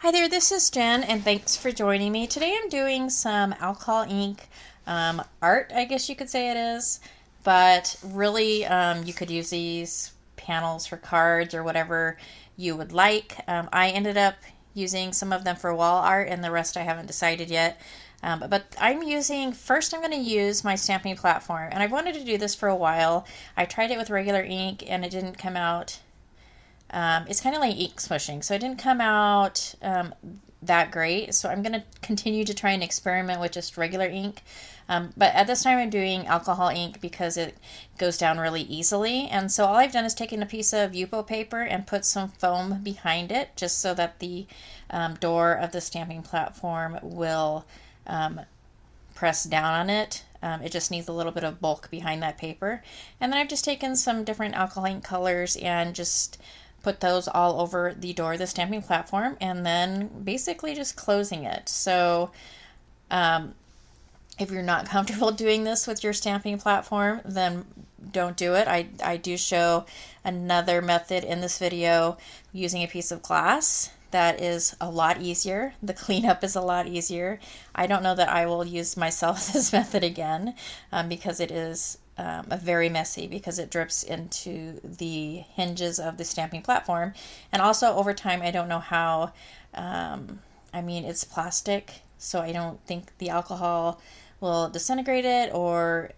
Hi there, this is Jen, and thanks for joining me. Today I'm doing some alcohol ink art, I guess you could say it is, but really you could use these panels for cards or whatever you would like. I ended up using some of them for wall art, and the rest I haven't decided yet. But first I'm going to use my stamping platform, and I've wanted to do this for a while. I tried it with regular ink, and it didn't come out. It's kind of like ink smooshing, so it didn't come out that great. So I'm going to continue to try and experiment with just regular ink. But at this time I'm doing alcohol ink because it goes down really easily. And so all I've done is taken a piece of Yupo paper and put some foam behind it just so that the door of the stamping platform will press down on it. It just needs a little bit of bulk behind that paper. And then I've just taken some different alcohol ink colors and just put those all over the door of the stamping platform, and then basically just closing it. So if you're not comfortable doing this with your stamping platform, then don't do it. I do show another method in this video using a piece of glass that is a lot easier. The cleanup is a lot easier. I don't know that I will use myself this method again because it is very messy because it drips into the hinges of the stamping platform. And also over time, I don't know how, it's plastic, so I don't think the alcohol will disintegrate it or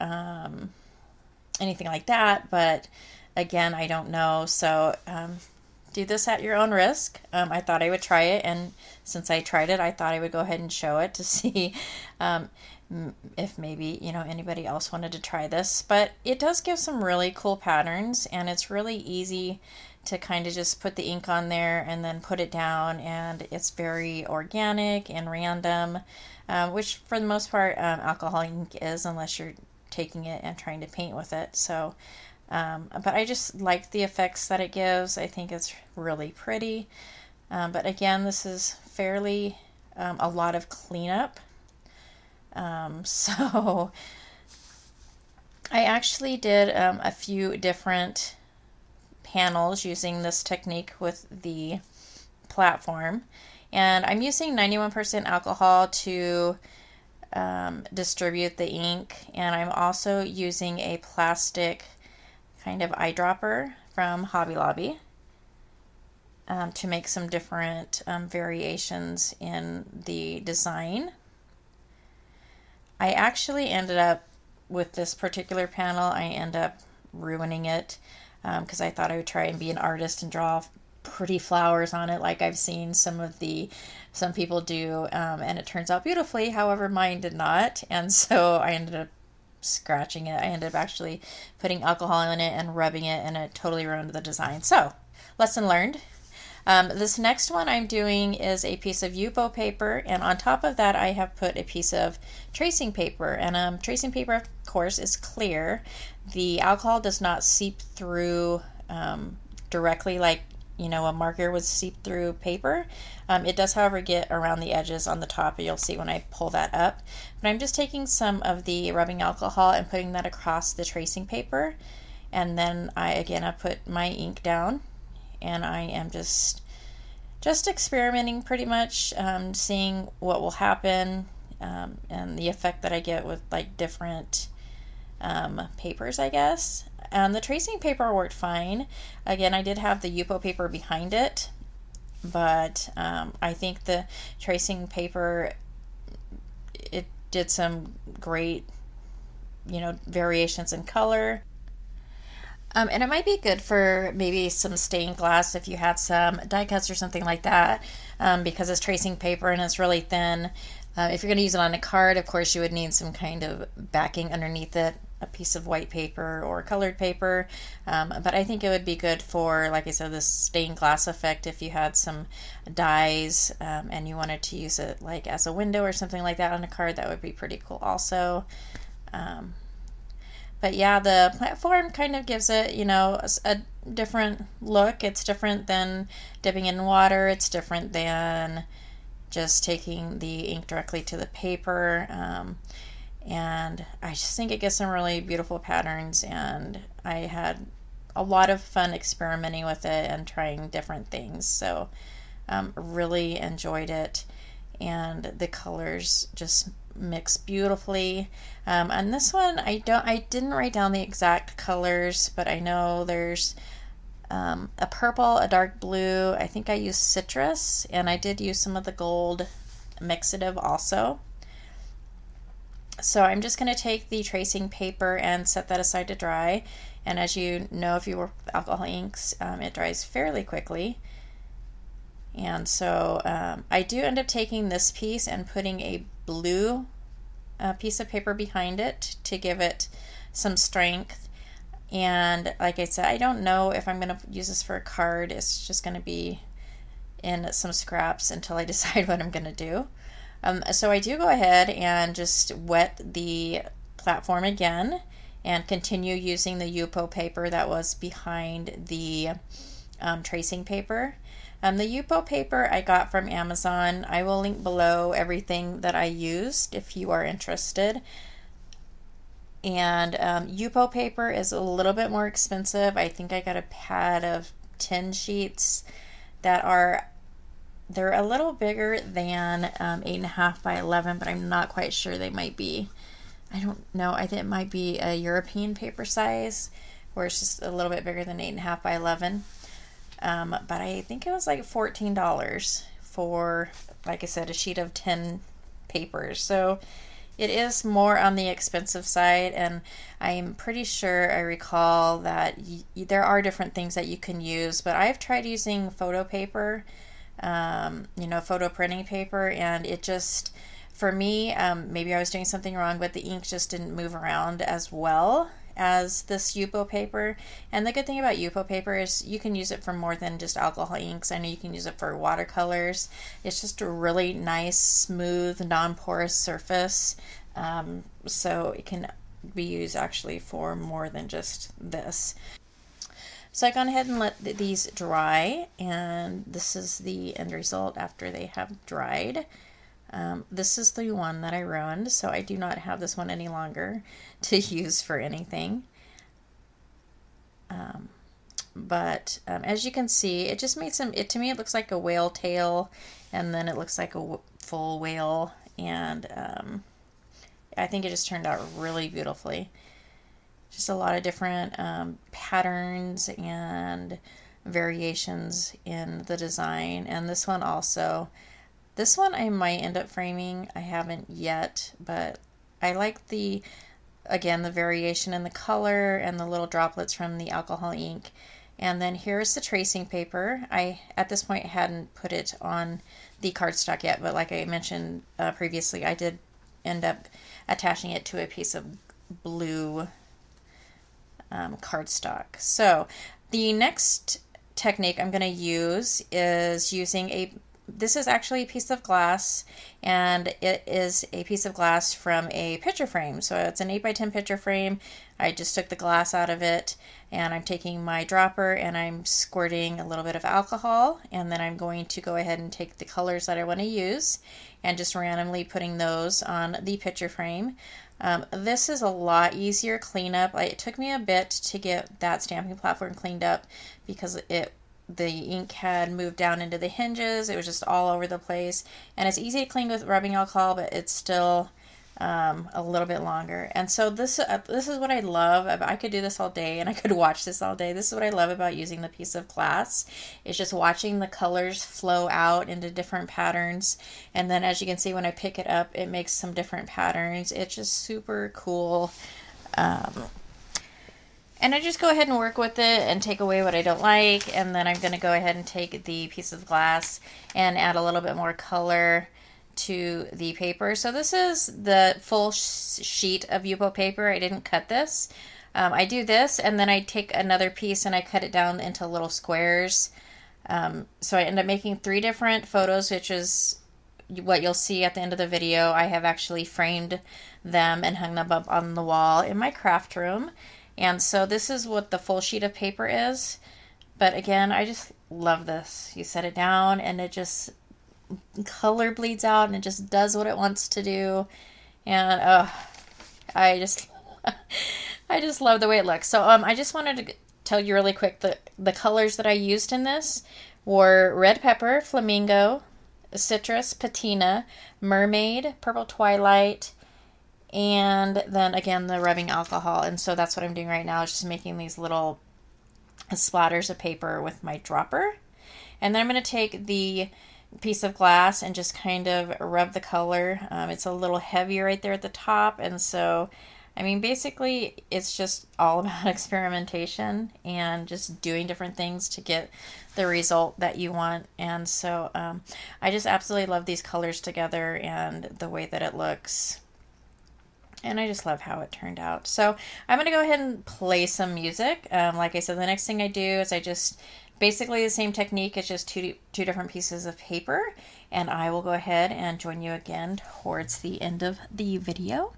anything like that. But again, I don't know. So do this at your own risk. I thought I would try it, and since I tried it, I thought I would go ahead and show it to see if maybe anybody else wanted to try this. But it does give some really cool patterns, and it's really easy to kind of just put the ink on there and then put it down, and it's very organic and random, which for the most part alcohol ink is, unless you're taking it and trying to paint with it. So but I just like the effects that it gives. I think it's really pretty. But again, this is fairly a lot of cleanup. So I actually did a few different panels using this technique with the platform. And I'm using 91% alcohol to distribute the ink. And I'm also using a plastic kind of eyedropper from Hobby Lobby to make some different variations in the design. I actually ended up, with this particular panel, I end up ruining it because I thought I would try and be an artist and draw pretty flowers on it like I've seen some people do, and it turns out beautifully. However, mine did not, and so I ended up scratching it. I ended up actually putting alcohol in it and rubbing it, and it totally ruined the design. So, lesson learned. This next one I'm doing is a piece of Yupo paper, and on top of that I have put a piece of tracing paper. And tracing paper, of course, is clear. The alcohol does not seep through directly like a marker would seep through paper. It does, however, get around the edges on the top, and you'll see when I pull that up. But I'm just taking some of the rubbing alcohol and putting that across the tracing paper, and then I put my ink down, and I am just experimenting pretty much, seeing what will happen, and the effect that I get with like different papers, I guess. And the tracing paper worked fine. Again, I did have the Yupo paper behind it, but I think the tracing paper, it did some great, variations in color. And it might be good for maybe some stained glass if you had some die cuts or something like that, because it's tracing paper and it's really thin. If you're going to use it on a card, of course, you would need some kind of backing underneath it, a piece of white paper or colored paper. But I think it would be good for, like I said, this stained glass effect if you had some dies and you wanted to use it like as a window or something like that on a card. That would be pretty cool also. But yeah, the platform kind of gives it, a different look. It's different than dipping in water. It's different than just taking the ink directly to the paper. And I just think it gives some really beautiful patterns, and I had a lot of fun experimenting with it and trying different things. So Really enjoyed it, and the colors just mix beautifully. On this one, I didn't write down the exact colors, but I know there's a purple, a dark blue. I think I used citrus, and I did use some of the gold mixative also. So I'm just going to take the tracing paper and set that aside to dry. And as you know, if you work with alcohol inks, it dries fairly quickly. And so I do end up taking this piece and putting a blue piece of paper behind it to give it some strength. And like I said, I don't know if I'm going to use this for a card. It's just going to be in some scraps until I decide what I'm going to do. So I do go ahead and just wet the platform again and continue using the Yupo paper that was behind the tracing paper. The Yupo paper I got from Amazon. I will link below everything that I used if you are interested. And Yupo paper is a little bit more expensive. I think I got a pad of 10 sheets that they're a little bigger than 8.5 by 11, but I'm not quite sure. They might be, I don't know, I think it might be a European paper size, where it's just a little bit bigger than 8.5 by 11. But I think it was like $14 for, like I said, a sheet of 10 papers. So it is more on the expensive side, and I'm pretty sure I recall that there are different things that you can use, but I've tried using photo paper, photo printing paper, and it just, for me, maybe I was doing something wrong, but the ink just didn't move around as well as this Yupo paper. And the good thing about Yupo paper is you can use it for more than just alcohol inks. I know you can use it for watercolors. It's just a really nice, smooth, non-porous surface. So it can be used actually for more than just this. So I've gone ahead and let these dry, and this is the end result after they have dried. This is the one that I ruined, so I do not have this one any longer to use for anything. But as you can see, it just made to me it looks like a whale tail, and then it looks like a full whale, and I think it just turned out really beautifully. Just a lot of different patterns and variations in the design. And this one also, this one I might end up framing. I haven't yet, but I like the variation in the color and the little droplets from the alcohol ink. And then here's the tracing paper. I, at this point, hadn't put it on the cardstock yet, but like I mentioned previously, I did end up attaching it to a piece of blue cardstock. So the next technique I'm going to use is using this is actually a piece of glass, and it is a piece of glass from a picture frame. So it's an 8x10 picture frame. I just took the glass out of it, and I'm taking my dropper and I'm squirting a little bit of alcohol, and then I'm going to go ahead and take the colors that I want to use and just randomly putting those on the picture frame. This is a lot easier cleanup. It took me a bit to get that stamping platform cleaned up because the ink had moved down into the hinges. It was just all over the place, and it's easy to clean with rubbing alcohol, but it's still a little bit longer. And so this is what I love. I could do this all day, and I could watch this all day. This is what I love about using the piece of glass. It's just watching the colors flow out into different patterns, and then as you can see, when I pick it up, it makes some different patterns. It's just super cool. And I just go ahead and work with it and take away what I don't like, and then I'm going to go ahead and take the piece of glass and add a little bit more color to the paper. So this is the full sheet of Yupo paper. I didn't cut this. I do this, and then I take another piece and I cut it down into little squares. So I end up making 3 different photos, which is what you'll see at the end of the video. I have actually framed them and hung them up on the wall in my craft room. And so this is what the full sheet of paper is. But again, I just love this. You set it down and it just color bleeds out and it just does what it wants to do. And I just love the way it looks. So I just wanted to tell you really quick the colors that I used in this were red pepper, flamingo, citrus, patina, mermaid, purple twilight, and then again the rubbing alcohol. And so that's what I'm doing right now, is just making these little splatters of paper with my dropper. And then I'm going to take the piece of glass and just kind of rub the color. It's a little heavy right there at the top, and so I mean basically it's just all about experimentation and just doing different things to get the result that you want. And so I just absolutely love these colors together and the way that it looks, and I just love how it turned out. So I'm going to go ahead and play some music. Like I said, the next thing I do is I just basically the same technique. It's just two different pieces of paper, and I will go ahead and join you again towards the end of the video.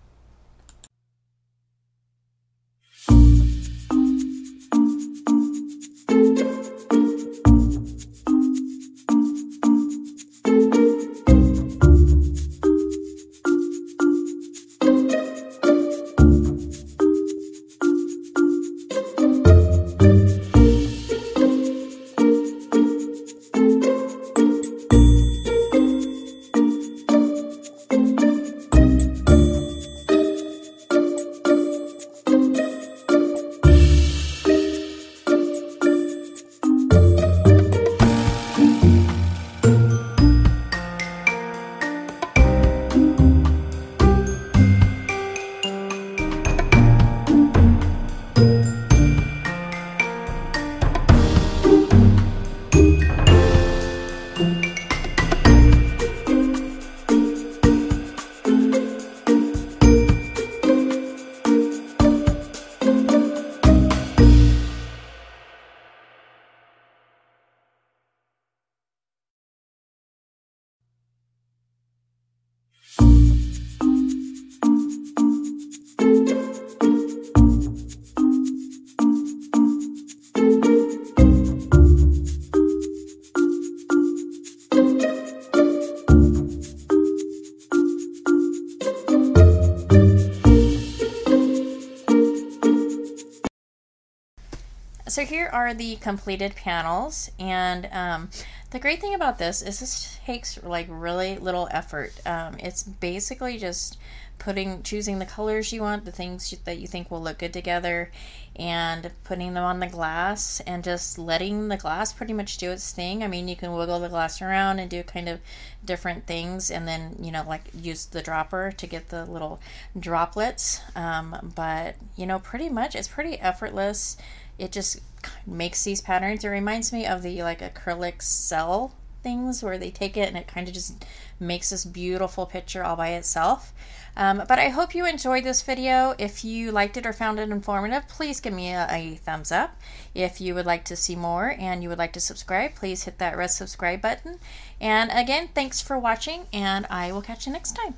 So here are the completed panels, and the great thing about this is this takes like really little effort. It's basically just choosing the colors you want, the things that you think will look good together, and putting them on the glass and just letting the glass pretty much do its thing. I mean, you can wiggle the glass around and do kind of different things, and then, you know, like use the dropper to get the little droplets. But, you know, pretty much it's pretty effortless. It just makes these patterns. It reminds me of the like acrylic cell things where they take it and it kind of just makes this beautiful picture all by itself. But I hope you enjoyed this video. If you liked it or found it informative, please give me a thumbs up. If you would like to see more and you would like to subscribe, please hit that red subscribe button. And again, thanks for watching, and I will catch you next time.